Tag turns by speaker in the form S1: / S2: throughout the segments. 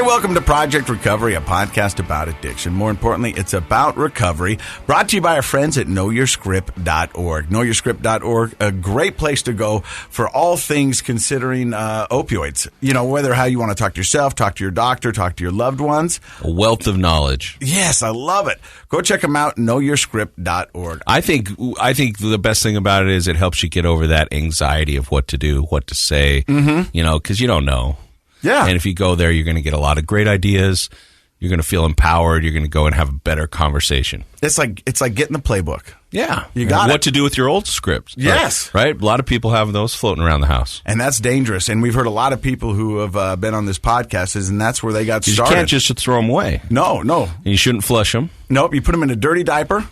S1: welcome to Project Recovery, a podcast about addiction. More importantly, it's about recovery. Brought to you by our friends at KnowYourScript.org. KnowYourScript.org, a great place to go for all things considering opioids. You know, whether how you want to talk to yourself, talk to your doctor, talk to your loved ones.
S2: A wealth of knowledge.
S1: Yes, I love it. Go check them out, KnowYourScript.org.
S2: I think the best thing about it is it helps you get over that anxiety of what to do, what to say, you know, because you don't know.
S1: Yeah.
S2: And if you go there, you're going to get a lot of great ideas. You're going to feel empowered. You're going to go and have a better conversation.
S1: It's like getting the playbook.
S2: Yeah.
S1: You got
S2: what to do with your old scripts.
S1: Yes.
S2: Right? A lot of people have those floating around the house.
S1: And that's dangerous. And we've heard a lot of people who have been on this podcast, and that's where they got started.
S2: You can't just throw them away.
S1: No.
S2: And you shouldn't flush them.
S1: Nope. You put them in a dirty diaper.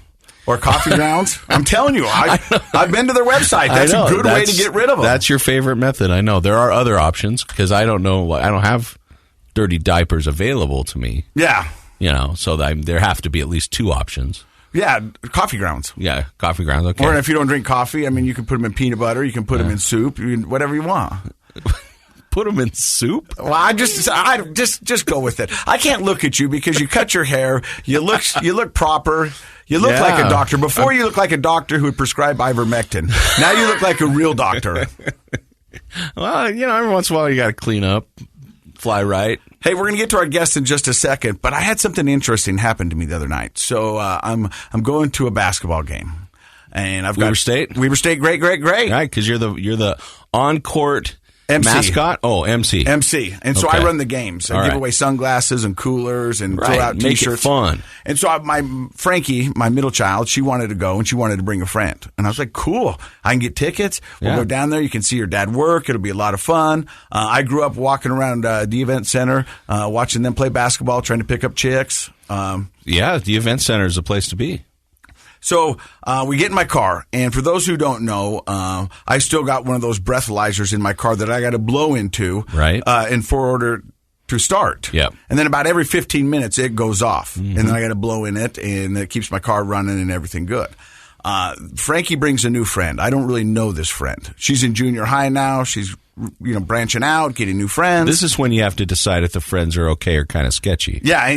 S1: Or coffee grounds. I'm telling you, I've been to their website. That's a good way to get rid of them.
S2: That's your favorite method. I know. There are other options because I don't know. I don't have dirty diapers available to me.
S1: Yeah.
S2: You know, so there have to be at least two options.
S1: Yeah, coffee grounds.
S2: Yeah, coffee grounds. Okay.
S1: Or if you don't drink coffee, I mean, you can put them in peanut butter. You can put them in soup. Whatever you want.
S2: Put them in soup?
S1: Well, I just go with it. I can't look at you because you cut your hair. You look proper. You look like a doctor. Before you look like a doctor who would prescribe ivermectin. Now you look like a real doctor.
S2: Well, you know, every once in a while you got to clean up, fly right.
S1: Hey, we're going to get to our guest in just a second, but I had something interesting happen to me the other night. So I'm going to a basketball game, and
S2: Weber State,
S1: great,
S2: right? Because you're the on court.
S1: MC.
S2: Mascot? Oh, MC.
S1: MC. And so I run the games. I give away sunglasses and coolers and throw out T-shirts.
S2: Make it fun.
S1: And so Frankie, my middle child, she wanted to go and she wanted to bring a friend. And I was like, cool. I can get tickets. We'll go down there. You can see your dad work. It'll be a lot of fun. I grew up walking around the event center, watching them play basketball, trying to pick up chicks.
S2: The event center is a place to be.
S1: So we get in my car, and for those who don't know, I still got one of those breathalyzers in my car that I got to blow into in order to start.
S2: Yep.
S1: And then about every 15 minutes, it goes off, and then I got to blow in it, and it keeps my car running and everything good. Frankie brings a new friend. I don't really know this friend. She's in junior high now. She's branching out, getting new friends.
S2: This is when you have to decide if the friends are okay or kind of sketchy.
S1: Yeah.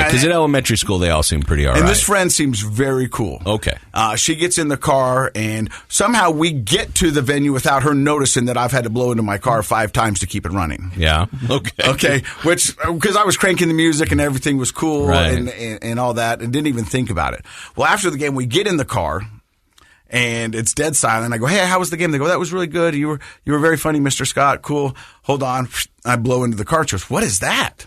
S2: Because in elementary school, they all seem pretty all right.
S1: And this friend seems very cool.
S2: Okay.
S1: She gets in the car, and somehow we get to the venue without her noticing that I've had to blow into my car 5 times to keep it running.
S2: Yeah. Okay.
S1: Okay. Because I was cranking the music and everything was cool and all that, and didn't even think about it. Well, after the game, we get in the car. And it's dead silent. I go, hey, how was the game? They go, that was really good. You were very funny, Mr. Scott. Cool. Hold on. I blow into the car. She goes, what is that?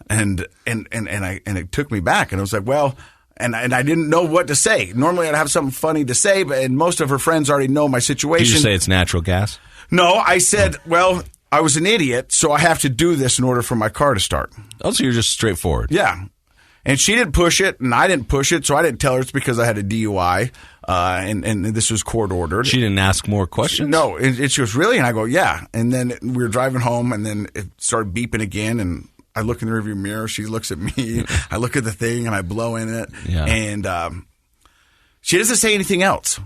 S1: and it took me back. And I was like, well, and I didn't know what to say. Normally I'd have something funny to say, and most of her friends already know my situation.
S2: Did you say it's natural gas?
S1: No, I said, well, I was an idiot, so I have to do this in order for my car to start.
S2: Oh, so you're just straightforward.
S1: Yeah. And she didn't push it, and I didn't push it, so I didn't tell her it's because I had a DUI, and this was court ordered.
S2: She didn't ask more questions?
S1: No. And she goes, really? And I go, yeah. And then we were driving home, and then it started beeping again, and I look in the rearview mirror. She looks at me. I look at the thing, and I blow in it.
S2: Yeah.
S1: And she doesn't say anything else.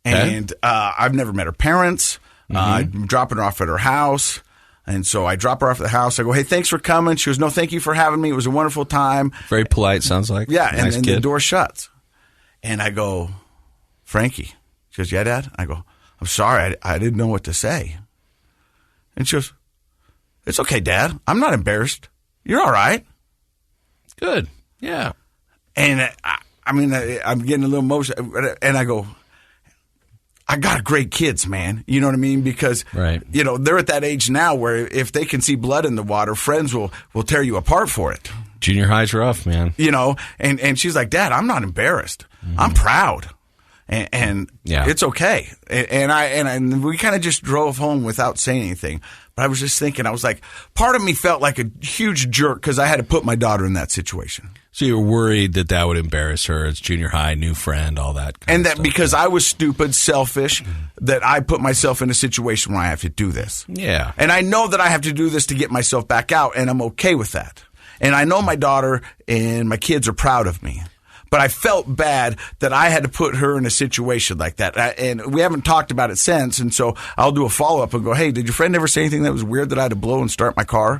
S2: Okay.
S1: And I've never met her parents. I'm dropping her off at her house. And so I drop her off at the house. I go, hey, thanks for coming. She goes, no, thank you for having me. It was a wonderful time.
S2: Very polite, sounds like.
S1: Yeah,
S2: nice
S1: and
S2: kid.
S1: the door shuts. And I go, Frankie. She goes, yeah, Dad? I go, I'm sorry. I didn't know what to say. And she goes, it's okay, Dad. I'm not embarrassed. You're all right.
S2: Good. Yeah.
S1: And I'm getting a little emotional. And I go, I got great kids, man. You know what I mean? Because, they're at that age now where if they can see blood in the water, friends will tear you apart for it.
S2: Junior high's rough, man.
S1: And she's like, Dad, I'm not embarrassed. I'm proud. And it's okay. And we kind of just drove home without saying anything. But I was just thinking, I was like, part of me felt like a huge jerk because I had to put my daughter in that situation.
S2: So you were worried that would embarrass her. It's junior high, new friend, all that kind
S1: of
S2: stuff.
S1: And that because I was stupid, selfish, that I put myself in a situation where I have to do this.
S2: Yeah.
S1: And I know that I have to do this to get myself back out, and I'm okay with that. And I know my daughter and my kids are proud of me. but I felt bad that I had to put her in a situation like that. And we haven't talked about it since, and so I'll do a follow-up and go, hey, did your friend ever say anything that was weird that I had to blow and start my car?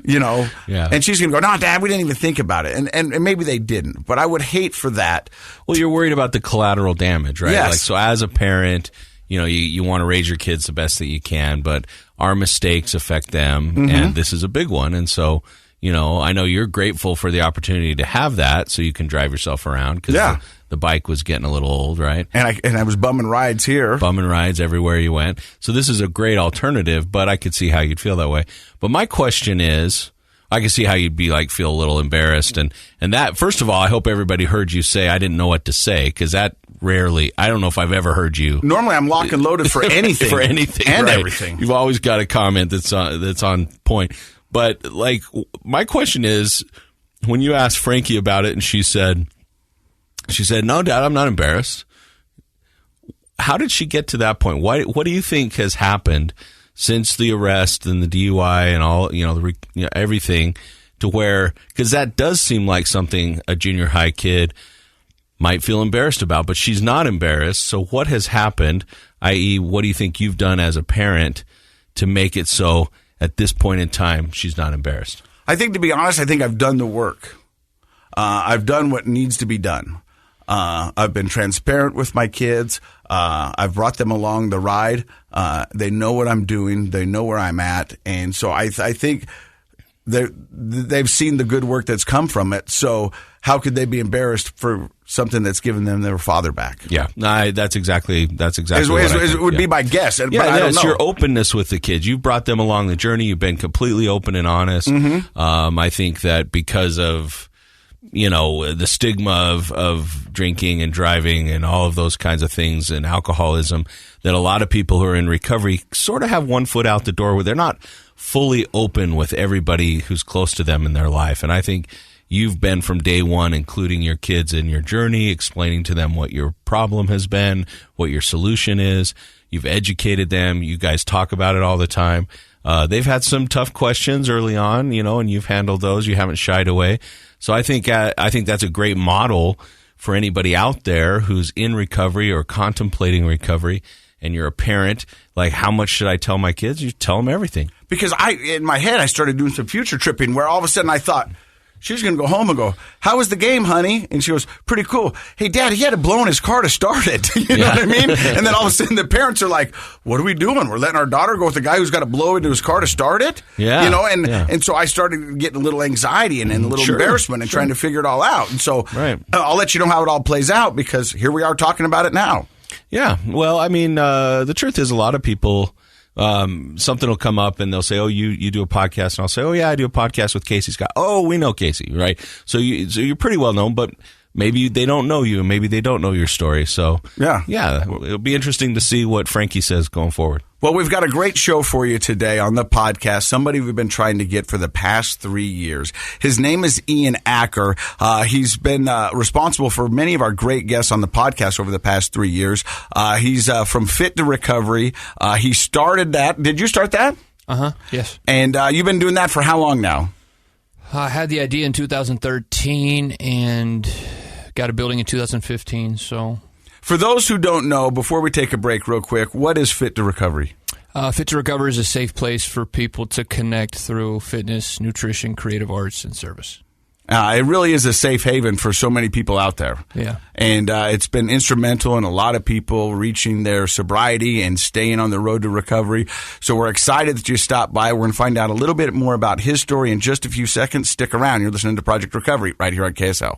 S1: Yeah. And she's going to go, no, Dad, we didn't even think about it. And maybe they didn't, but I would hate for that.
S2: Well, you're worried about the collateral damage, right?
S1: Yes.
S2: Like, so as a parent, you want to raise your kids the best that you can, but our mistakes affect them, and this is a big one. And so, I know you're grateful for the opportunity to have that so you can drive yourself around because the bike was getting a little old, right?
S1: And I was bumming rides here.
S2: Bumming rides everywhere you went. So this is a great alternative, but I could see how you'd feel that way. But my question is, I can see how you'd be feel a little embarrassed. And that, first of all, I hope everybody heard you say, I didn't know what to say, because that rarely, I don't know if I've ever heard you.
S1: Normally I'm lock and loaded for anything.
S2: For anything.
S1: And
S2: right.
S1: everything.
S2: You've always got a comment that's on point. But my question is, when you asked Frankie about it and she said, no, Dad, I'm not embarrassed. How did she get to that point? What do you think has happened since the arrest and the DUI and all, everything, to where, because that does seem like something a junior high kid might feel embarrassed about, but she's not embarrassed. So what has happened, i.e., what do you think you've done as a parent to make it so at this point in time she's not embarrassed?
S1: I think, to be honest, I've done the work. I've done what needs to be done. I've been transparent with my kids. I've brought them along the ride. They know what I'm doing. They know where I'm at. And so I think they've seen the good work that's come from it. So how could they be embarrassed for something that's given them their father back?
S2: Yeah, that's exactly it
S1: would be my guess. But
S2: yeah,
S1: I don't know.
S2: Your openness with the kids. You've brought them along the journey. You've been completely open and honest. I think that because of the stigma of drinking and driving and all of those kinds of things and alcoholism, that a lot of people who are in recovery sort of have one foot out the door where they're not fully open with everybody who's close to them in their life. And I think you've been from day one, including your kids in your journey, explaining to them what your problem has been, what your solution is. You've educated them. You guys talk about it all the time. They've had some tough questions early on, and you've handled those. You haven't shied away. So I think that's a great model for anybody out there who's in recovery or contemplating recovery, and you're a parent. Like, how much should I tell my kids? You tell them everything.
S1: Because in my head, I started doing some future tripping where all of a sudden I thought, she was going to go home and go, how was the game, honey? And she goes, pretty cool. Hey, Dad, he had to blow in his car to start it. You know what I mean? And then all of a sudden the parents are like, what are we doing? We're letting our daughter go with the guy who's got to blow into his car to start it?
S2: Yeah.
S1: And so I started getting a little anxiety and a little embarrassment and trying to figure it all out. And so I'll let you know how it all plays out, because here we are talking about it now.
S2: Yeah. Well, I mean, the truth is, a lot of people, something will come up and they'll say, oh, you do a podcast. And I'll say, oh yeah, I do a podcast with Casey Scott. Oh, we know Casey, right? So you're pretty well known, but maybe they don't know you and maybe they don't know your story. So yeah, it'll be interesting to see what Frankie says going forward.
S1: Well, we've got a great show for you today on the podcast. Somebody we've been trying to get for the past 3 years. His name is Ian Acker. He's been responsible for many of our great guests on the podcast over the past 3 years. He's from Fit to Recovery. He started that. Did you start that?
S3: Yes.
S1: And you've been doing that for how long now?
S3: I had the idea in 2013 and got a building in 2015, so...
S1: For those who don't know, before we take a break real quick, what is Fit to Recovery?
S3: Fit to Recovery is a safe place for people to connect through fitness, nutrition, creative arts, and service.
S1: It really is a safe haven for so many people out there.
S3: Yeah.
S1: And it's been instrumental in a lot of people reaching their sobriety and staying on the road to recovery. So we're excited that you stopped by. We're going to find out a little bit more about his story in just a few seconds. Stick around. You're listening to Project Recovery right here on KSL.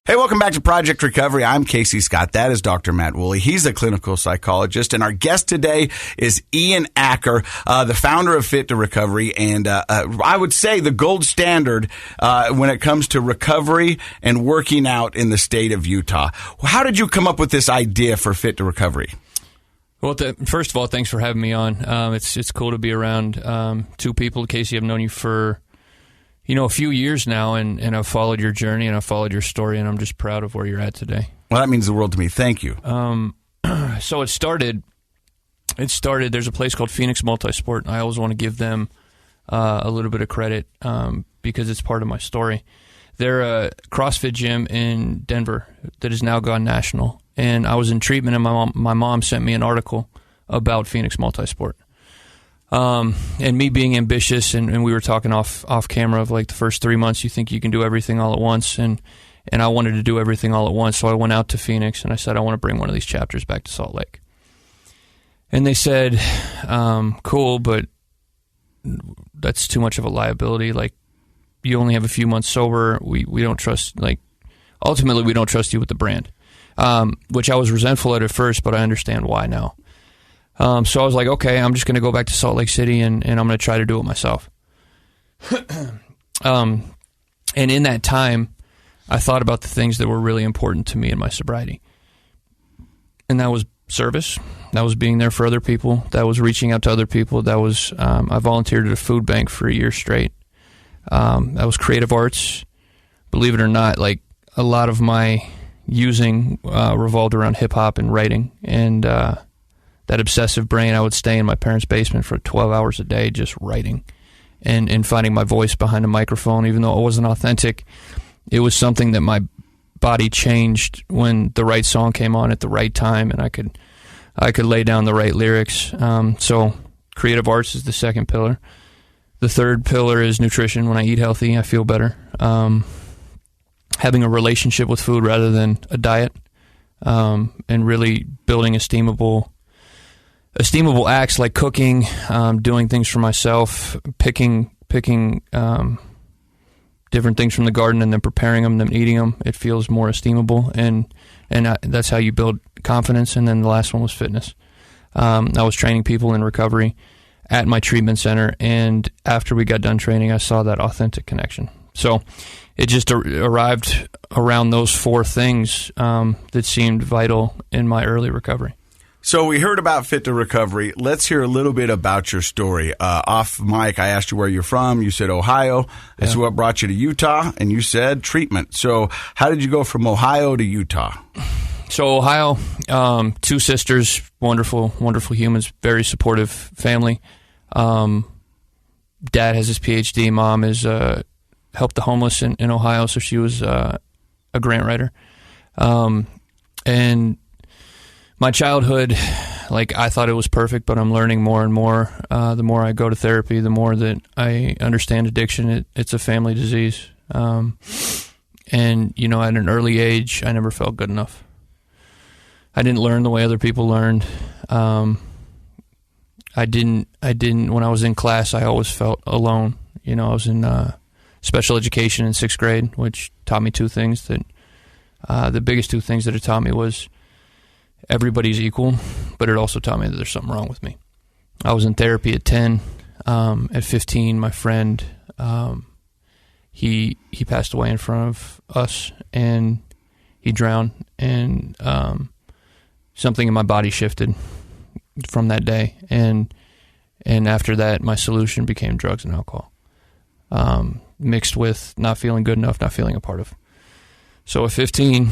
S1: Hey, welcome back to Project Recovery. I'm Casey Scott. That is Dr. Matt Woolley. He's a clinical psychologist. And our guest today is Ian Acker, the founder of Fit to Recovery. And I would say the gold standard when it comes to recovery and working out in the state of Utah. How did you come up with this idea for Fit to Recovery?
S3: Well, first of all, thanks for having me on. It's cool to be around two people. Casey, I've known you for... a few years now, and I've followed your journey and I've followed your story, and I'm just proud of where you're at today.
S1: Well, that means the world to me. Thank you.
S3: So it started, there's a place called Phoenix Multisport, and I always want to give them a little bit of credit because it's part of my story. They're a CrossFit gym in Denver that has now gone national. And I was in treatment, and my mom sent me an article about Phoenix Multisport. And me being ambitious, and we were talking off camera of like the first 3 months, you think you can do everything all at once. And I wanted to do everything all at once. So I went out to Phoenix, and I said, I want to bring one of these chapters back to Salt Lake. And they said, cool, but that's too much of a liability. Like, you only have a few months sober. We don't trust, like, ultimately we don't trust you with the brand. Which I was resentful at first, but I understand why now. So I was like, okay, I'm just going to go back to Salt Lake City and I'm going to try to do it myself. And in that time, I thought about the things that were really important to me in my sobriety. And that was service. That was being there for other people. That was reaching out to other people. That was, I volunteered at a food bank for a year straight. That was creative arts. Believe it or not, like, a lot of my using revolved around hip-hop and writing. And that obsessive brain, I would stay in my parents' basement for 12 hours a day just writing and finding my voice behind a microphone. Even though it wasn't authentic, it was something that my body changed when the right song came on at the right time, and I could lay down the right lyrics. So creative arts is the second pillar. The third pillar is nutrition. When I eat healthy, I feel better. Having a relationship with food rather than a diet, and really building esteemable acts like cooking, doing things for myself, picking different things from the garden and then preparing them, then eating them. It feels more esteemable, and that's how you build confidence. And then the last one was fitness. I was training people in recovery at my treatment center, and after we got done training, I saw that authentic connection. So it just arrived around those four things that seemed vital in my early recovery.
S1: So we heard about Fit to Recovery. Let's hear a little bit about your story. Off mic, I asked you where you're from. You said Ohio. That's what brought you to Utah, and you said treatment. So how did you go from Ohio to Utah?
S3: So Ohio, two sisters, wonderful, wonderful humans, very supportive family. Dad has his PhD. Mom is helped the homeless in Ohio, so she was a grant writer. And my childhood, like, I thought it was perfect, but I'm learning more and more. The more I go to therapy, the more that I understand addiction. It's a family disease. And, you know, at an early age, I never felt good enough. I didn't learn the way other people learned. I didn't, when I was in class, I always felt alone. You know, I was in special education in 6th grade, which taught me two things. That the biggest two things that it taught me was everybody's equal, but it also taught me that there's something wrong with me. I was in therapy at 10. At 15, my friend, he passed away in front of us, and he drowned, and something in my body shifted from that day, and after that, my solution became drugs and alcohol, mixed with not feeling good enough, not feeling a part of. So at 15,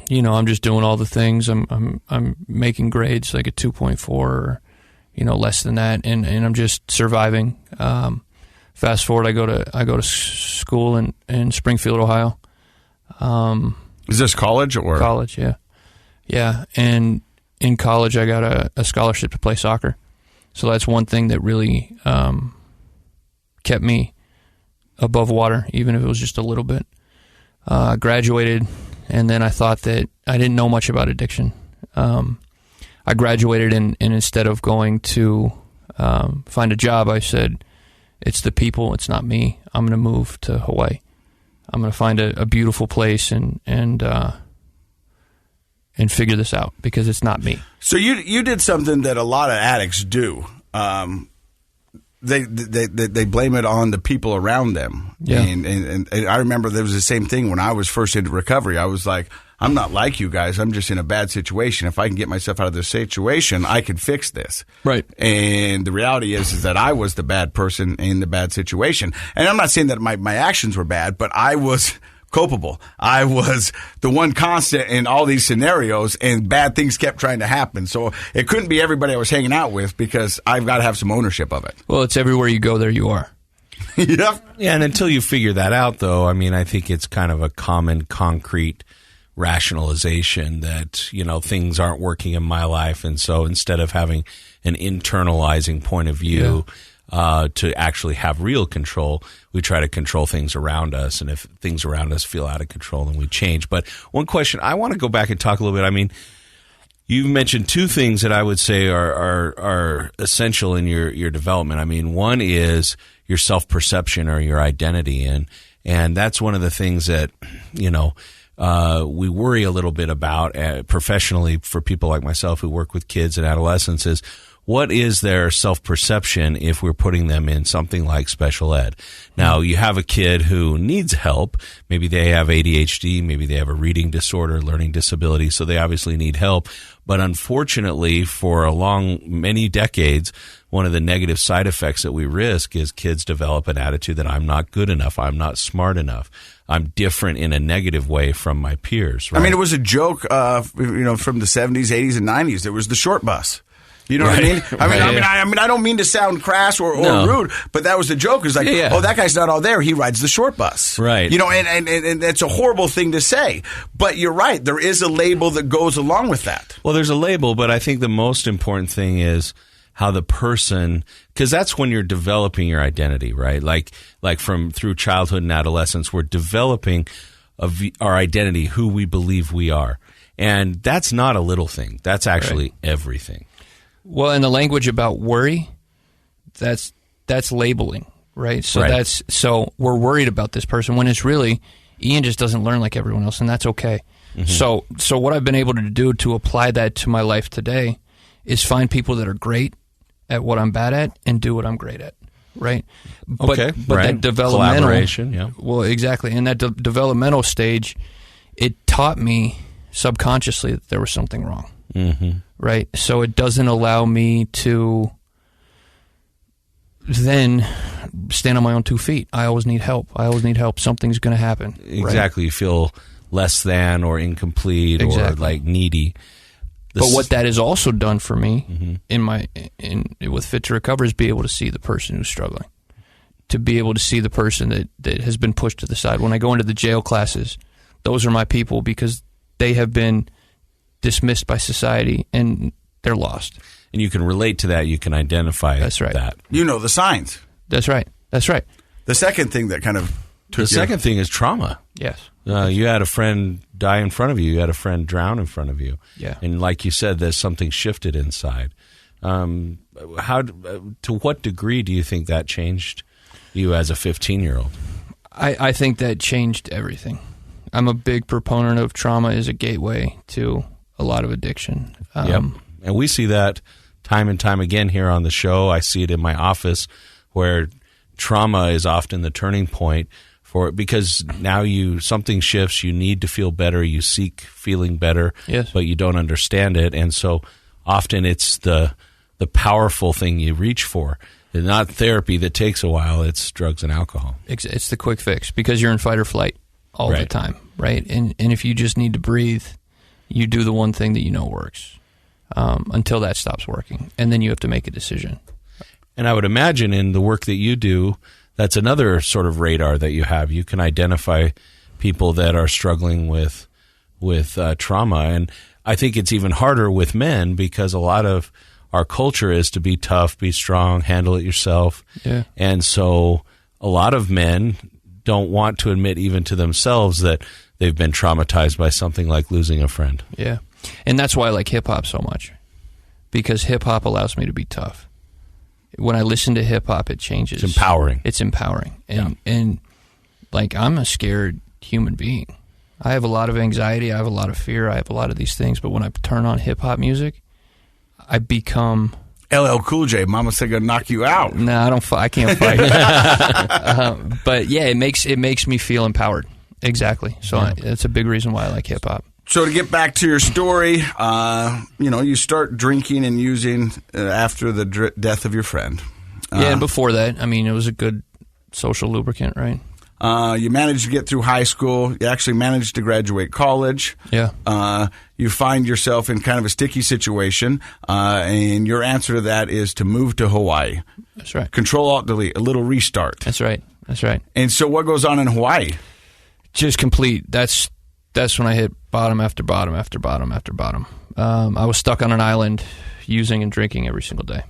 S3: you know, I'm just doing all the things. I'm making grades like a 2.4 or, you know, less than that, and I'm just surviving. Fast forward, I go to school in Springfield, Ohio.
S1: Is this college or
S3: college? Yeah. And in college, I got a scholarship to play soccer. So that's one thing that really kept me above water, even if it was just a little bit. Graduated. And then I thought that I didn't know much about addiction. I graduated, and instead of going to find a job, I said, it's the people, it's not me. I'm going to move to Hawaii. I'm going to find a beautiful place and figure this out, because it's not me. So
S1: you did something that a lot of addicts do. They blame it on the people around them.
S3: Yeah.
S1: And I remember there was the same thing when I was first into recovery. I was like, I'm not like you guys. I'm just in a bad situation. If I can get myself out of this situation, I can fix this.
S3: Right.
S1: And the reality is that I was the bad person in the bad situation. And I'm not saying that my actions were bad, but I was culpable. I was the one constant in all these scenarios, and bad things kept trying to happen. So it couldn't be everybody I was hanging out with because I've got to have some ownership of it.
S3: Well, it's everywhere you go, there you are.
S1: Yeah.
S2: Yeah, and until you figure that out, though, I mean, I think it's kind of a common, concrete rationalization that, you know, things aren't working in my life. And so instead of having an internalizing point of view, to actually have real control, we try to control things around us. And if things around us feel out of control, then we change. But one question, I want to go back and talk a little bit. I mean, you've mentioned two things that I would say are essential in your development. I mean, one is your self-perception or your identity. And that's one of the things that, you know, we worry a little bit about professionally for people like myself who work with kids and adolescents is, what is their self-perception if we're putting them in something like special ed? Now, you have a kid who needs help. Maybe they have ADHD. Maybe they have a reading disorder, learning disability, so they obviously need help. But unfortunately, for many decades, one of the negative side effects that we risk is kids develop an attitude that I'm not good enough, I'm not smart enough, I'm different in a negative way from my peers. Right?
S1: I mean, it was a joke, you know, from the 70s, 80s, and 90s. It was the short bus. You know what I mean? I mean, I don't mean to sound crass or rude, but that was the joke. It's like, oh, that guy's not all there. He rides the short bus.
S2: Right.
S1: You know, and that's a horrible thing to say. But you're right. There is a label that goes along with that.
S2: Well, there's a label, but I think the most important thing is how the person, because that's when you're developing your identity, right? Like through childhood and adolescence, we're developing our identity, who we believe we are. And that's not a little thing. That's actually everything.
S3: Well, in the language about worry, that's labeling, right? So so we're worried about this person when it's really Ian just doesn't learn like everyone else, and that's okay. Mm-hmm. So what I've been able to do to apply that to my life today is find people that are great at what I'm bad at and do what I'm great at, right? But that developmental
S2: collaboration, yeah.
S3: Well, exactly. In that developmental stage, it taught me subconsciously that there was something wrong. Mm-hmm. Right? So it doesn't allow me to then stand on my own 2 feet. I always need help. Something's going to happen.
S2: Exactly. Right? You feel less than or incomplete or like needy.
S3: But what that has also done for me with Fit to Recover is be able to see the person who's struggling. To be able to see the person that has been pushed to the side. When I go into the jail classes, those are my people because they have been dismissed by society and they're lost.
S2: And you can relate to that. You can identify that.
S1: You know the signs.
S3: That's right.
S1: The second thing that kind of took
S2: second thing is trauma.
S3: Yes.
S2: You had a friend die in front of you. You had a friend drown in front of you.
S3: Yeah.
S2: And like you said, there's something shifted inside. To what degree do you think that changed you as a 15-year-old?
S3: I think that changed everything. I'm a big proponent of trauma as a gateway to a lot of addiction.
S2: Yep. And we see that time and time again here on the show. I see it in my office where trauma is often the turning point for it because now something shifts. You need to feel better. You seek feeling better, but you don't understand it. And so often it's the powerful thing you reach for. It's not therapy that takes a while. It's drugs and alcohol.
S3: It's the quick fix because you're in fight or flight all the time, right? And if you just need to breathe, you do the one thing that you know works until that stops working. And then you have to make a decision.
S2: And I would imagine in the work that you do, that's another sort of radar that you have. You can identify people that are struggling with trauma. And I think it's even harder with men because a lot of our culture is to be tough, be strong, handle it yourself.
S3: Yeah.
S2: And so a lot of men don't want to admit even to themselves that they've been traumatized by something like losing a friend.
S3: Yeah. And that's why I like hip-hop so much, because hip-hop allows me to be tough. When I listen to hip-hop, it changes.
S2: It's empowering.
S3: It's empowering. And like, I'm a scared human being. I have a lot of anxiety. I have a lot of fear. I have a lot of these things. But when I turn on hip-hop music, I become...
S1: LL Cool J, Mama said gonna knock you out.
S3: No, I can't fight. But yeah, it makes me feel empowered. Exactly. So that's a big reason why I like hip hop.
S1: So to get back to your story, you start drinking and using after the death of your friend.
S3: And before that, I mean, it was a good social lubricant, right?
S1: You managed to get through high school. You actually managed to graduate college.
S3: Yeah.
S1: You find yourself in kind of a sticky situation, and your answer to that is to move to Hawaii.
S3: That's right.
S1: Control-Alt-Delete, a little restart.
S3: That's right. That's right.
S1: And so what goes on in Hawaii?
S3: Just complete. That's when I hit bottom after bottom after bottom after bottom. I was stuck on an island using and drinking every single day.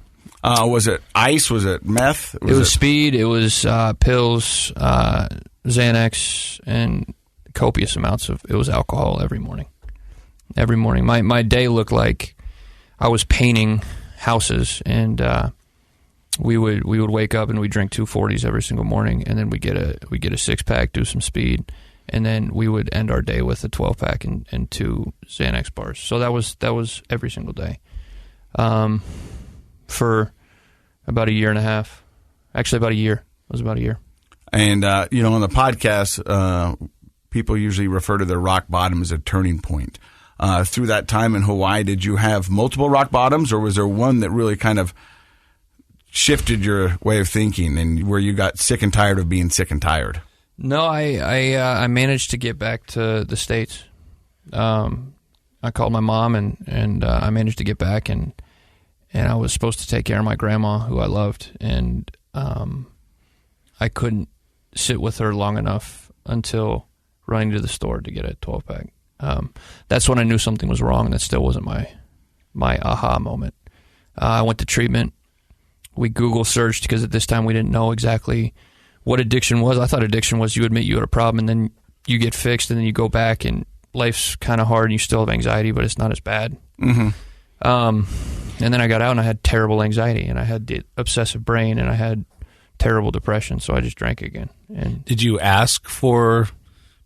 S1: Was it ice? Was it meth?
S3: It was speed. It was pills, Xanax, and copious amounts of. It was alcohol every morning. Every morning, my day looked like I was painting houses, and we would wake up and we'd drink 240s every single morning, and then we get a 6-pack, do some speed, and then we would end our day with a 12-pack and 2 Xanax bars. So that was every single day. For about a year and a half. Actually, about a year. It was about a year. And,
S1: on the podcast, people usually refer to their rock bottom as a turning point. Through that time in Hawaii, did you have multiple rock bottoms, or was there one that really kind of shifted your way of thinking and where you got sick and tired of being sick and tired?
S3: No, I managed to get back to the States. I called my mom, and I managed to get back, and I was supposed to take care of my grandma, who I loved, and I couldn't sit with her long enough until running to the store to get a 12-pack. That's when I knew something was wrong, and that still wasn't my aha moment. I went to treatment. We Google searched, because at this time we didn't know exactly what addiction was. I thought addiction was you admit you had a problem, and then you get fixed, and then you go back, and life's kind of hard, and you still have anxiety, but it's not as bad.
S1: Mm-hmm.
S3: And then I got out, and I had terrible anxiety, and I had the obsessive brain, and I had terrible depression, so I just drank again. And
S2: did you ask for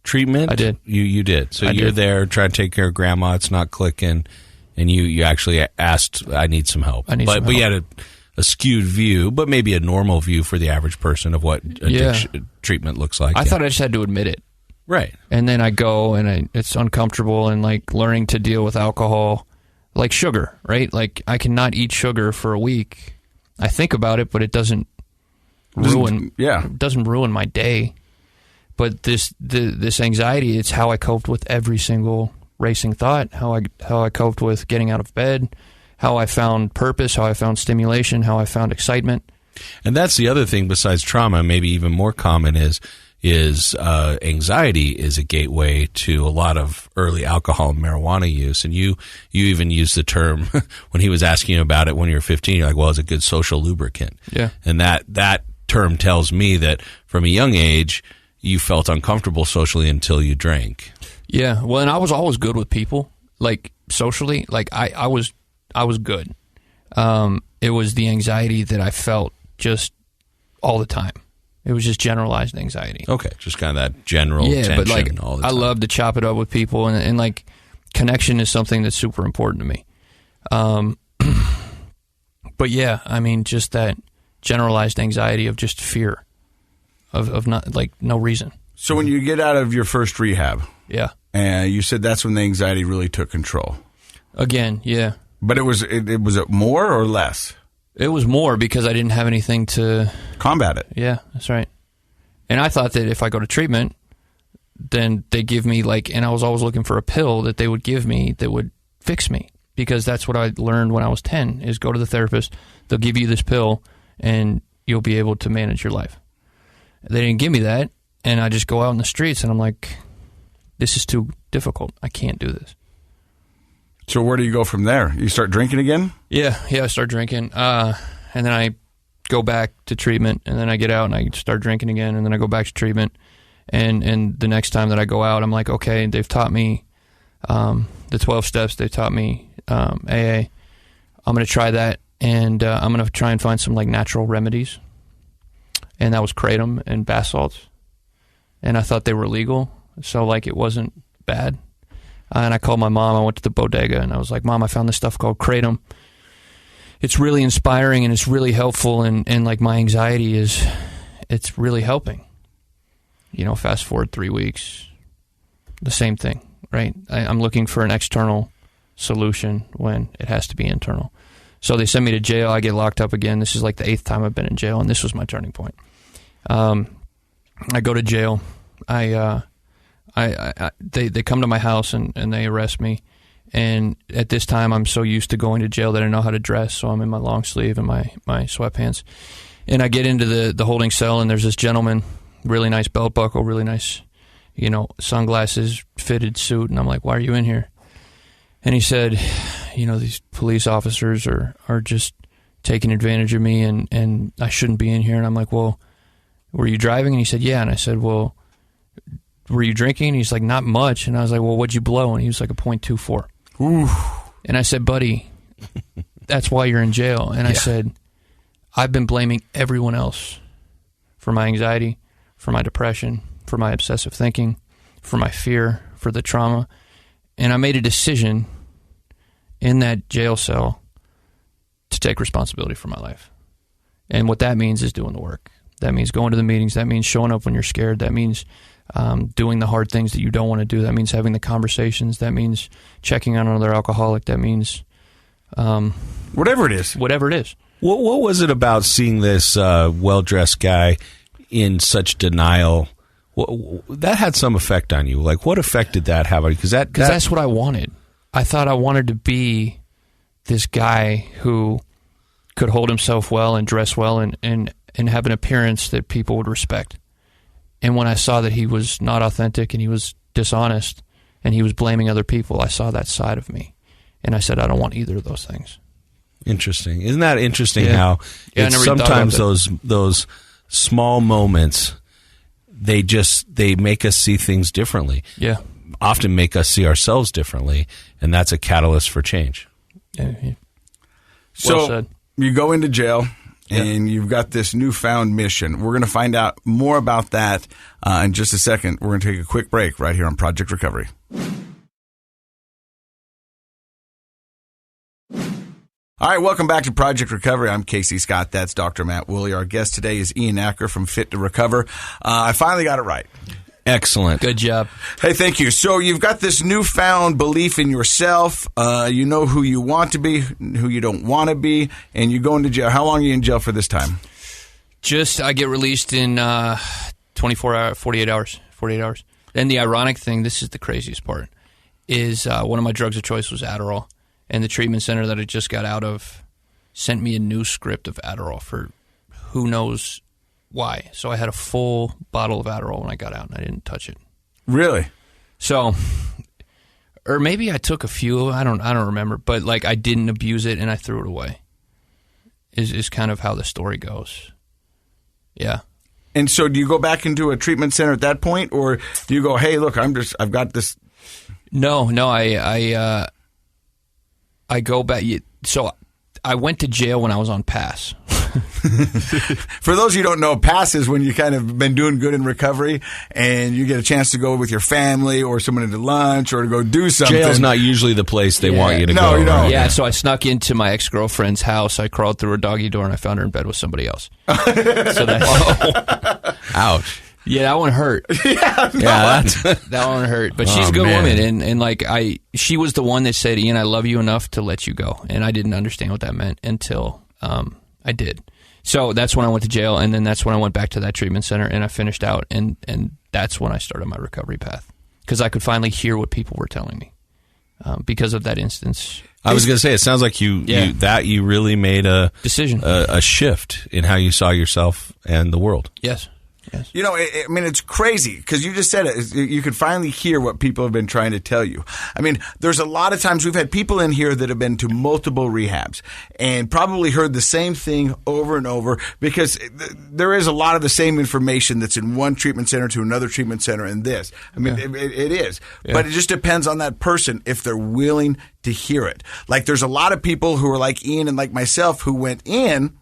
S2: treatment?
S3: I did.
S2: You did. So you're there trying to take care of grandma. It's not clicking, and you actually asked, I need some help. But you had a skewed view, but maybe a normal view for the average person of what addiction treatment looks like.
S3: I thought I just had to admit it.
S2: Right.
S3: And then I go, and it's uncomfortable, and like learning to deal with alcohol, like sugar, right? Like I cannot eat sugar for a week. I think about it, but it doesn't ruin my day. But this anxiety, it's how I coped with every single racing thought, how I coped with getting out of bed, how I found purpose, how I found stimulation, how I found excitement.
S2: And that's the other thing besides trauma, maybe even more common is anxiety is a gateway to a lot of early alcohol and marijuana use. And you even used the term when he was asking you about it when you were 15, you're like, well, it's a good social lubricant.
S3: Yeah.
S2: And that term tells me that from a young age, you felt uncomfortable socially until you drank.
S3: Yeah. Well, and I was always good with people, like socially, like I was good. It was the anxiety that I felt just all the time. It was just generalized anxiety.
S2: Okay, just kind of that general tension
S3: but like,
S2: all the time.
S3: I love to chop it up with people, and like connection is something that's super important to me. But yeah, I mean, just that generalized anxiety of just fear of not, like, no reason.
S1: So when you get out of your first rehab,
S3: yeah,
S1: and you said that's when the anxiety really took control.
S3: Again, yeah.
S1: But was it more or less?
S3: It was more because I didn't have anything to
S1: combat it.
S3: Yeah, that's right. And I thought that if I go to treatment, then they give me and I was always looking for a pill that they would give me that would fix me, because that's what I learned when I was 10 is go to the therapist. They'll give you this pill and you'll be able to manage your life. They didn't give me that, and I just go out in the streets and I'm like, this is too difficult. I can't do this.
S1: So where do you go from there? You start drinking again?
S3: Yeah, I start drinking. And then I go back to treatment, and then I get out and I start drinking again, and then I go back to treatment. And the next time that I go out, I'm like, okay, they've taught me the 12 steps. They've taught me AA. I'm going to try that, and I'm going to try and find some like natural remedies. And that was kratom and bath salts. And I thought they were legal, so like it wasn't bad. And I called my mom. I went to the bodega, and I was like, Mom, I found this stuff called kratom. It's really inspiring, and it's really helpful, and like my anxiety it's really helping. Fast forward 3 weeks, the same thing, right? I'm looking for an external solution when it has to be internal. So they send me to jail. I get locked up again. This is like the 8th time I've been in jail, and this was my turning point. I go to jail. They come to my house and they arrest me. And at this time, I'm so used to going to jail that I know how to dress. So I'm in my long sleeve and my sweatpants. And I get into the holding cell, and there's this gentleman, really nice belt buckle, really nice, sunglasses, fitted suit. And I'm like, why are you in here? And he said, these police officers are just taking advantage of me, and I shouldn't be in here. And I'm like, well, were you driving? And he said, yeah. And I said, well, were you drinking? And he's like, not much. And I was like, well, what'd you blow? And he was like, a .24.
S1: Ooh.
S3: And I said, buddy, that's why you're in jail. And I said, I've been blaming everyone else for my anxiety, for my depression, for my obsessive thinking, for my fear, for the trauma. And I made a decision in that jail cell to take responsibility for my life. And what that means is doing the work. That means going to the meetings. That means showing up when you're scared. That means doing the hard things that you don't want to do. That means having the conversations. That means checking on another alcoholic. That means
S1: whatever it is.
S3: Whatever it is.
S2: What was it about seeing this well-dressed guy in such denial? That had some effect on you. Like, what effect did that have on you? Because
S3: that's what I wanted. I thought I wanted to be this guy who could hold himself well and dress well and have an appearance that people would respect. And when I saw that he was not authentic and he was dishonest and he was blaming other people, I saw that side of me. And I said, I don't want either of those things.
S2: Interesting. Isn't that interesting how it's sometimes those small moments, they make us see things differently.
S3: Yeah.
S2: Often make us see ourselves differently, and that's a catalyst for change.
S3: Yeah.
S1: So
S3: well said.
S1: You go into jail, and you've got this newfound mission. We're going to find out more about that in just a second. We're going to take a quick break right here on Project Recovery. All right, welcome back to Project Recovery. I'm Casey Scott. That's Dr. Matt Woolley. Our guest today is Ian Acker from Fit to Recover. I finally got it right.
S2: Excellent.
S3: Good job.
S1: Hey, thank you. So you've got this newfound belief in yourself. You know who you want to be, who you don't want to be, and you go into jail. How long are you in jail for this time?
S3: I get released in 48 hours. And the ironic thing, this is the craziest part, is one of my drugs of choice was Adderall. And the treatment center that I just got out of sent me a new script of Adderall for who knows why. So I had a full bottle of Adderall when I got out, and I didn't touch it.
S1: Really?
S3: So, or maybe I took a few. I don't remember. But like I didn't abuse it, and I threw it away. Is kind of how the story goes. Yeah. And
S1: so, do you go back into a treatment center at that point, or do you go, "Hey, look, I've got this"?
S3: No. I go back. So I went to jail when I was on pass.
S1: For those of you who don't know, pass is when you kind of been doing good in recovery and you get a chance to go with your family or someone into lunch or to go do something.
S2: Jail's not usually the place they want you to go.
S1: No.
S2: Right?
S3: Yeah, so I snuck into my ex-girlfriend's house. I crawled through her doggy door and I found her in bed with somebody else. So
S2: Ouch.
S3: Yeah, that one hurt. That one hurt. But she's a good woman, and she was the one that said, "Ian, I love you enough to let you go," and I didn't understand what that meant until I did. So that's when I went to jail, and then that's when I went back to that treatment center, and I finished out, and that's when I started my recovery path because I could finally hear what people were telling me because of that instance.
S2: I was going to say, it sounds like you really made a
S3: decision,
S2: a shift in how you saw yourself and the world.
S3: Yes.
S1: You know, I mean, it's crazy because you just said it. You could finally hear what people have been trying to tell you. I mean, there's a lot of times we've had people in here that have been to multiple rehabs and probably heard the same thing over and over because there is a lot of the same information that's in one treatment center to another treatment center and this. I mean, it is. Yeah. But it just depends on that person if they're willing to hear it. Like there's a lot of people who are like Ian and like myself who went in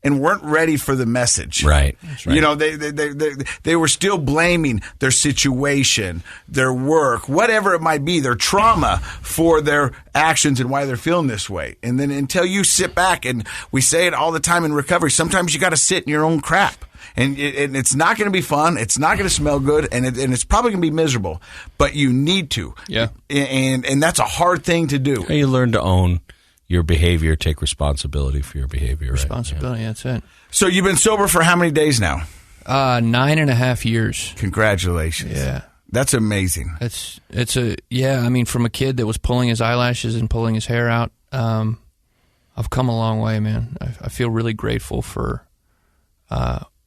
S1: and weren't ready for the message.
S2: Right. That's right.
S1: You know, they were still blaming their situation, their work, whatever it might be, their trauma for their actions and why they're feeling this way. And then until you sit back, and we say it all the time in recovery, sometimes you got to sit in your own crap. And it's not going to be fun. It's not going to smell good, and it's probably going to be miserable. But you need to.
S3: Yeah.
S1: And that's a hard thing to do.
S2: You learn to own your behavior, take responsibility for your behavior.
S3: Responsibility,
S2: right?
S3: That's it.
S1: So you've been sober for how many days now?
S3: 9.5 years.
S1: Congratulations.
S3: Yeah.
S1: That's amazing.
S3: I mean, from a kid that was pulling his eyelashes and pulling his hair out, I've come a long way, man. I feel really grateful for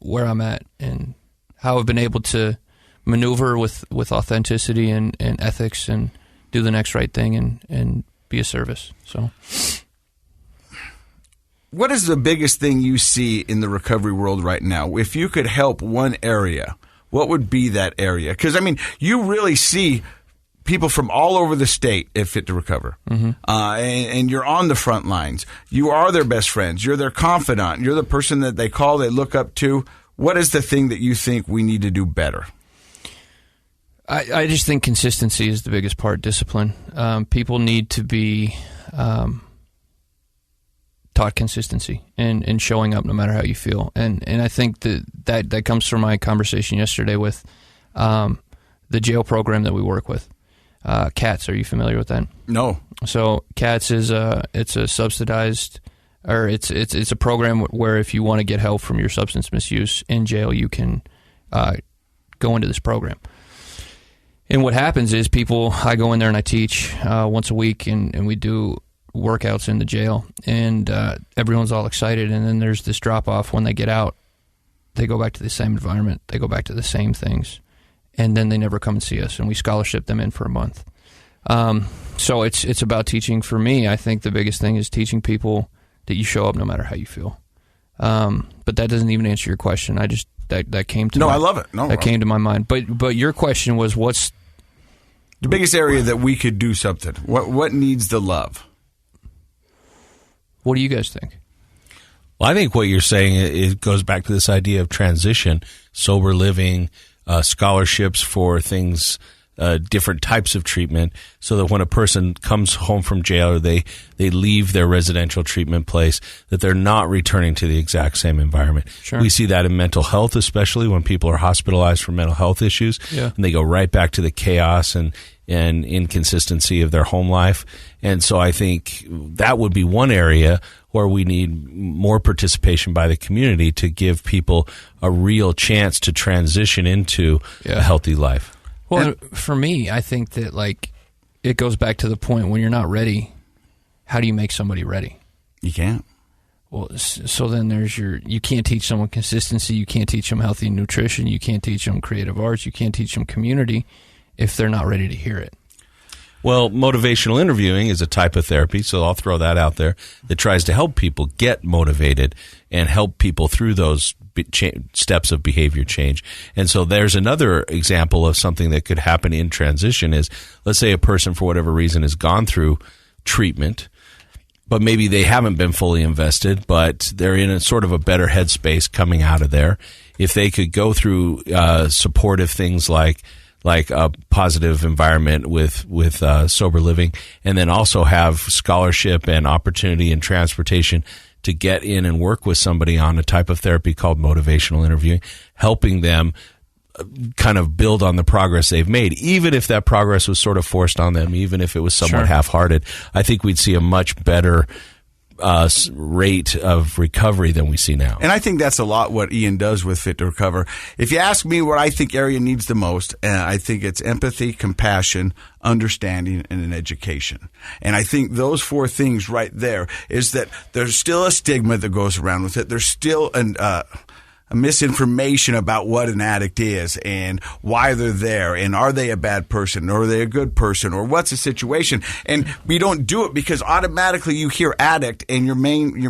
S3: where I'm at and how I've been able to maneuver with authenticity and ethics and do the next right thing and be a service. So,
S1: what is the biggest thing you see in the recovery world right now? If you could help one area, what would be that area? Because, I mean, you really see people from all over the state at Fit to Recover. Mm-hmm. And you're on the front lines. You are their best friends. You're their confidant. You're the person that they call, they look up to. What is the thing that you think we need to do better?
S3: I just think consistency is the biggest part, discipline. People need to be taught consistency and showing up no matter how you feel. And I think that comes from my conversation yesterday with the jail program that we work with. CATS, are you familiar with that?
S1: No.
S3: So CATS is it's a subsidized, or it's a program where if you want to get help from your substance misuse in jail, you can go into this program. And what happens is I go in there and I teach once a week, and we do workouts in the jail, and everyone's all excited. And then there's this drop off when they get out. They go back to the same environment. They go back to the same things. And then they never come and see us, and we scholarship them in for a month. So it's about teaching. For me, I think the biggest thing is teaching people that you show up no matter how you feel. But that doesn't even answer your question. That came to
S1: I love it.
S3: That came to my mind. But your question was, what's
S1: the biggest area that we could do something? What needs the love?
S3: What do you guys think?
S2: Well, I think what you're saying, it goes back to this idea of transition, sober living, scholarships for things, different types of treatment, so that when a person comes home from jail or they leave their residential treatment place, that they're not returning to the exact same environment.
S3: Sure.
S2: We see that in mental health, especially when people are hospitalized for mental health issues, and they go right back to the chaos and inconsistency of their home life. And so I think that would be one area where we need more participation by the community to give people a real chance to transition into a healthy life.
S3: Well, for me, I think that it goes back to the point when you're not ready, how do you make somebody ready?
S1: You can't.
S3: Well, so then you can't teach someone consistency, you can't teach them healthy nutrition, you can't teach them creative arts, you can't teach them community if they're not ready to hear it.
S2: Well, motivational interviewing is a type of therapy, so I'll throw that out there, that tries to help people get motivated and help people through those steps of behavior change. And so there's another example of something that could happen in transition is, let's say a person for whatever reason has gone through treatment, but maybe they haven't been fully invested, but they're in a sort of a better headspace coming out of there. If they could go through supportive things like a positive environment with sober living, and then also have scholarship and opportunity and transportation to get in and work with somebody on a type of therapy called motivational interviewing, helping them kind of build on the progress they've made, even if that progress was sort of forced on them, even if it was somewhat half-hearted. I think we'd see a much better rate of recovery than we see now. And
S1: I think that's a lot what Ian does with Fit to Recover. If you ask me what I think area needs the most, I think it's empathy, compassion, understanding, and an education. And I think those four things right there is that there's still a stigma that goes around with it. There's still a misinformation about what an addict is and why they're there, and are they a bad person or are they a good person, or what's the situation. And we don't do it because automatically you hear addict and your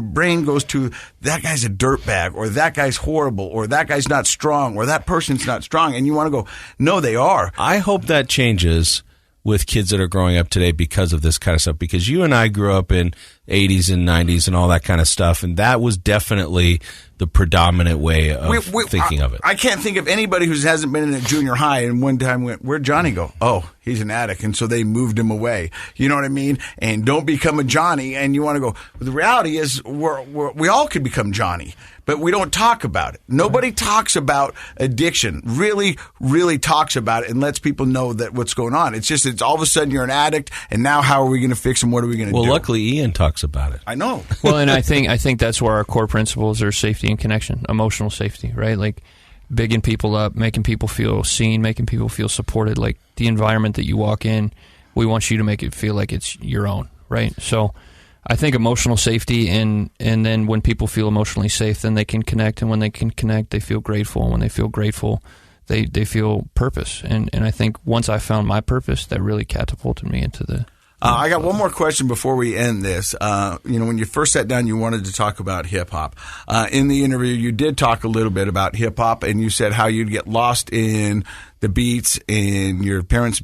S1: brain goes to, that guy's a dirtbag, or that guy's horrible, or that guy's not strong, or that person's not strong. And you want to go, no, they are.
S2: I hope that changes with kids that are growing up today because of this kind of stuff, because you and I grew up in 80s and 90s and all that kind of stuff, and that was definitely the predominant way of thinking of it.
S1: I can't think of anybody who hasn't been in a junior high and one time went, where'd Johnny go? Oh, he's an addict, and so they moved him away. You know what I mean? And don't become a Johnny, and you want to go, the reality is we all could become Johnny, but we don't talk about it. Nobody talks about addiction, really, really talks about it and lets people know that what's going on. It's just, it's all of a sudden you're an addict, and now how are we going to fix them? What are we going to do?
S2: Well, luckily Ian talks about it.
S1: I know.
S3: Well, and I think that's where our core principles are safety and connection, emotional safety, right? bigging people up, making people feel seen, making people feel supported. Like the environment that you walk in, we want you to make it feel like it's your own, right? So I think emotional safety, and then when people feel emotionally safe, then they can connect, and when they can connect, they feel grateful, and when they feel grateful, they feel purpose. And I think once I found my purpose, that really catapulted me into the...
S1: I got one more question before we end this. When you first sat down, you wanted to talk about hip-hop. In the interview, you did talk a little bit about hip-hop, and you said how you'd get lost in the beats in your parents'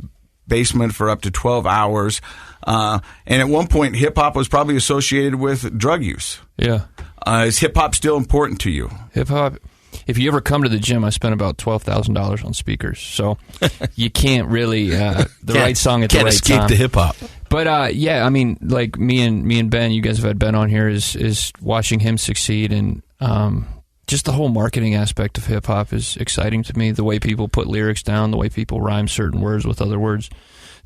S1: basement for up to 12 hours. And at one point, hip-hop was probably associated with drug use.
S3: Yeah.
S1: Is hip-hop still important to you?
S3: Hip-hop, if you ever come to the gym, I spent about $12,000 on speakers. So you can't really, right song at the right time. Can't
S2: escape the hip-hop.
S3: But, yeah, I mean, like me and Ben, you guys have had Ben on here, is watching him succeed, and just the whole marketing aspect of hip-hop is exciting to me. The way people put lyrics down, the way people rhyme certain words with other words,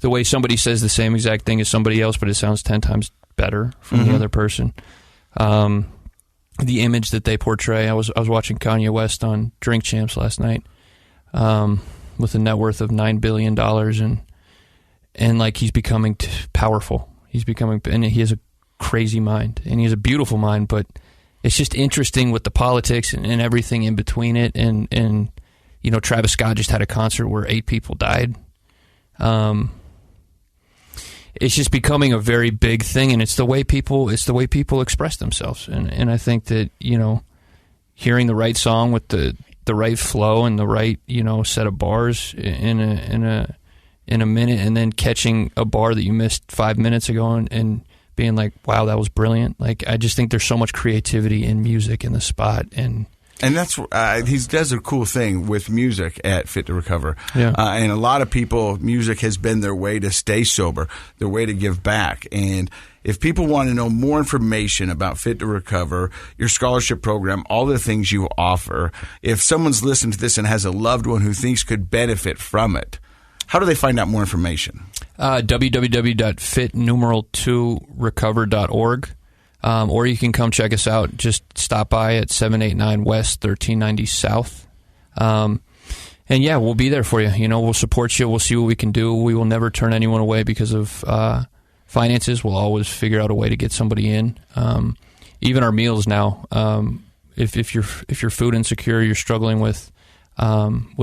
S3: the way somebody says the same exact thing as somebody else, but it sounds 10 times better from the other person. The image that they portray. I was watching Kanye West on Drink Champs last night with a net worth of $9 billion, and like he's becoming powerful. And he has a crazy mind, and he has a beautiful mind, but it's just interesting with the politics and everything in between it. And Travis Scott just had a concert where 8 people died. It's just becoming a very big thing, and it's the way people express themselves. And I think that, hearing the right song with the right flow and the right, set of bars in a minute, and then catching a bar that you missed 5 minutes ago and being like, wow, that was brilliant. Like, I just think there's so much creativity in music in the spot, and that's
S1: he does a cool thing with music at Fit to Recover.
S3: Yeah.
S1: And a lot of people, music has been their way to stay sober, their way to give back. And if people want to know more information about Fit to Recover, your scholarship program, all the things you offer, if someone's listened to this and has a loved one who thinks could benefit from it, how do they find out more information?
S3: www.fit2recover.org. Or you can come check us out. Just stop by at 789 West, 1390 South. And yeah, we'll be there for you. We'll support you. We'll see what we can do. We will never turn anyone away because of finances. We'll always figure out a way to get somebody in. Even our meals now. If you're food insecure, you're struggling with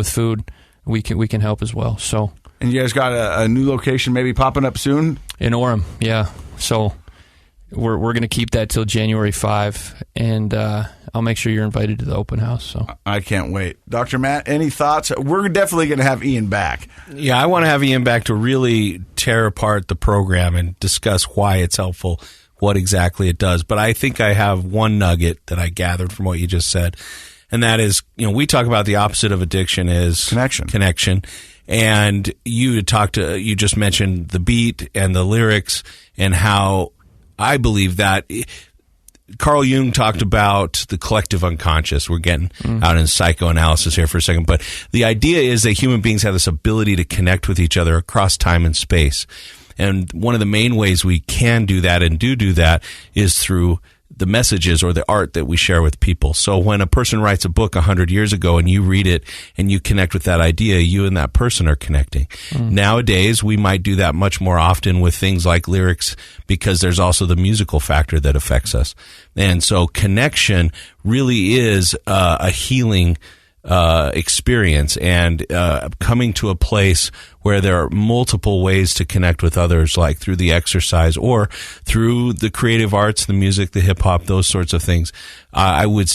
S3: food, we can help as well. So.
S1: And you guys got a new location maybe popping up soon?
S3: In Orem, yeah. So. We're going to keep that till January 5, and I'll make sure you're invited to the open house. So
S1: I can't wait. Dr. Matt, any thoughts? We're definitely going to have Ian back.
S2: Yeah, I want to have Ian back to really tear apart the program and discuss why it's helpful, what exactly it does. But I think I have one nugget that I gathered from what you just said, and that is, we talk about the opposite of addiction is connection. And you just mentioned the beat and the lyrics and how I believe that Carl Jung talked about the collective unconscious. We're getting out in psychoanalysis here for a second. But the idea is that human beings have this ability to connect with each other across time and space. And one of the main ways we can do that and do that is through the messages or the art that we share with people. So when a person writes a book 100 years ago and you read it and you connect with that idea, you and that person are connecting. Nowadays, we might do that much more often with things like lyrics because there's also the musical factor that affects us. And so connection really is a healing experience, and coming to a place where there are multiple ways to connect with others, like through the exercise or through the creative arts, the music, the hip hop, those sorts of things. I would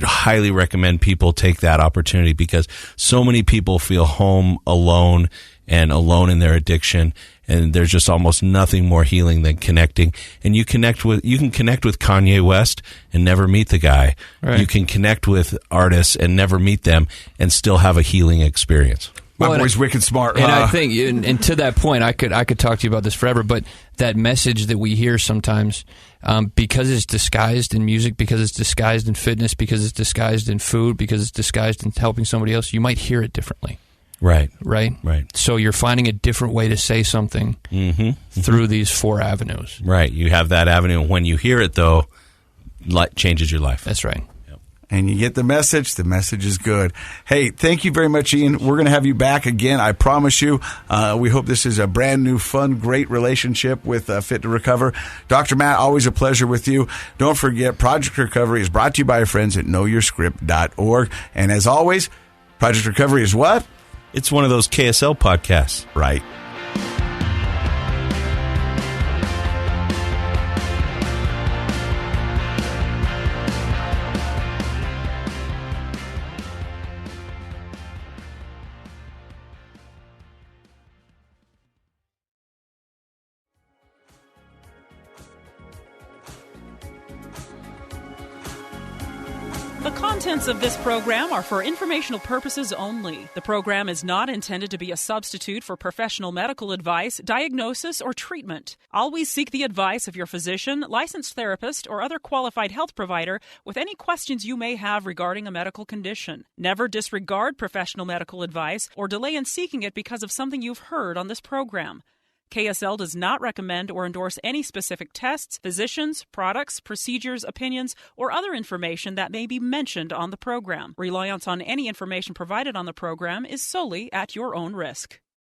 S2: highly recommend people take that opportunity because so many people feel home alone and alone in their addiction. And there's just almost nothing more healing than connecting. And you can connect with Kanye West and never meet the guy. Right. You can connect with artists and never meet them and still have a healing experience.
S1: My boy's wicked smart.
S3: And I think, and to that point, I could talk to you about this forever. But that message that we hear sometimes, because it's disguised in music, because it's disguised in fitness, because it's disguised in food, because it's disguised in helping somebody else, you might hear it differently.
S2: Right.
S3: So you're finding a different way to say something through these 4 avenues.
S2: Right. You have that avenue. When you hear it, though, changes your life.
S3: That's right.
S1: and you get the message is good. Hey, thank you very much, Ian. We're going to have you back again, I promise you. We hope this is a brand new, fun, great relationship with Fit to Recover. Dr. Matt, always a pleasure with you. Don't forget, Project Recovery is brought to you by our friends at knowyourscript.org. And as always, Project Recovery is what?
S2: It's one of those KSL podcasts.
S1: Right.
S4: The contents of this program are for informational purposes only. The program is not intended to be a substitute for professional medical advice, diagnosis, or treatment. Always seek the advice of your physician, licensed therapist, or other qualified health provider with any questions you may have regarding a medical condition. Never disregard professional medical advice or delay in seeking it because of something you've heard on this program. KSL does not recommend or endorse any specific tests, physicians, products, procedures, opinions, or other information that may be mentioned on the program. Reliance on any information provided on the program is solely at your own risk.